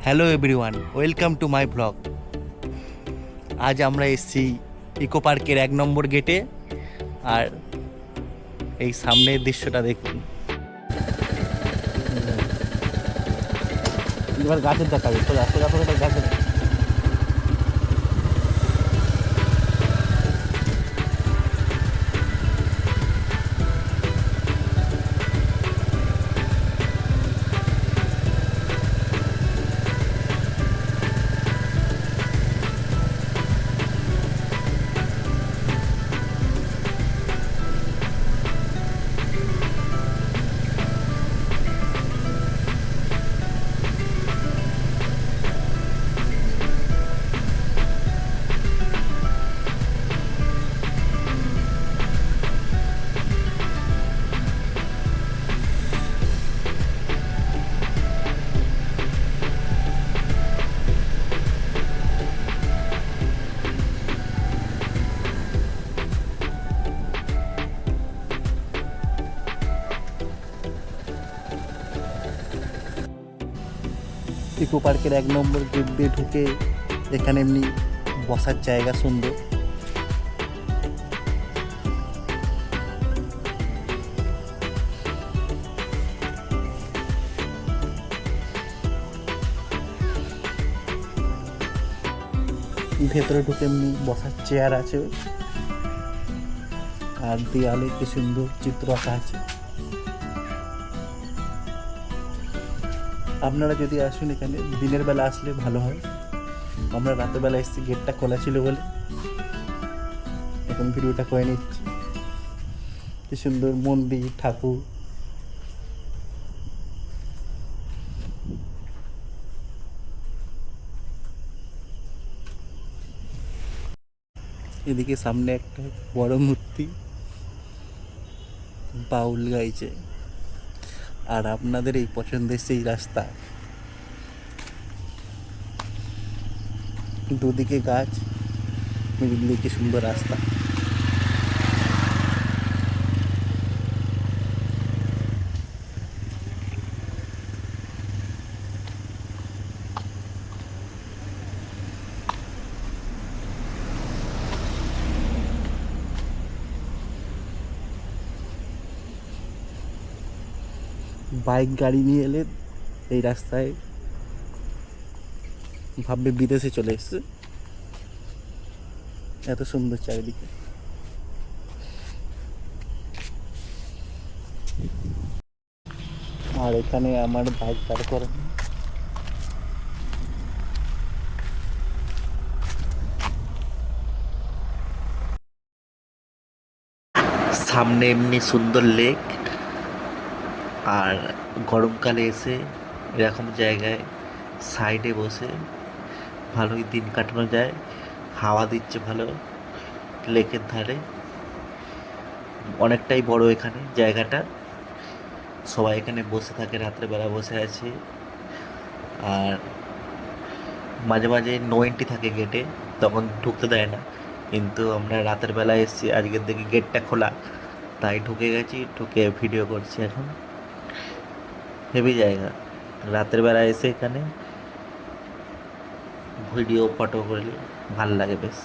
Hello everyone, welcome to my blog. আজ আমরা এসেছি ইকো পার্কের 1 নম্বর গেটে। আর এই সামনের দৃশ্যটা দেখুন। এবার গাছের দেখাবে, সোজা সোজা সোজা গাছের। ইকো পার্কের 1 নম্বর গেট দিয়ে ঢুকে এখানে এমনি বসার জায়গা সুন্দর। ভেতরে ঢুকে এমনি বসার চেয়ার আছে, আর দেয়ালে কি সুন্দর চিত্র আঁকা আছে। আপনারা যদি আসুন, এখানে দিনের বেলা আসলে ভালো হয়। আমরা রাতের বেলা এসেছি, গেটটা খোলা ছিল বলে এখন ভিডিওটা করে নিচ্ছি। কি সুন্দর মন্দির, ঠাকুর। এদিকে সামনে একটা বড় মূর্তি, বাউল গাইছে। আর আপনাদের এই পছন্দের সেই রাস্তা, দুদিকে গাছ, মিডিল কি সুন্দর রাস্তা। বাইক গাড়ি নিয়ে এলে এই রাস্তায় ভাববে বিদেশে চলে এসছে, এত সুন্দর চারিদিকে। আর এখানে আমার বাইক দাঁড় করে। সামনে এমনি সুন্দর লেক। আর গরমকালে এসে এরকম জায়গায় সাইডে বসে ভালোই দিন কাটানো যায়। হাওয়া দিচ্ছে ভালো লেকের ধারে। অনেকটাই বড় এখানে জায়গাটা, সবাই এখানে বসে থাকে, রাত্রেবেলা বসে আছে। আর মাঝে মাঝে নো এন্ট্রি থাকে গেটে, তখন ঢুকতে দেয় না। কিন্তু আমরা রাতের বেলা এসেছি, আজকের দেখি গেটটা খোলা, তাই ঢুকে গেছি, ঢুকে ভিডিও করছি এখন। হেভি জায়গা, রাতের বেলা এসে এখানে ভিডিও ফটো করলে ভাল লাগে বেশ।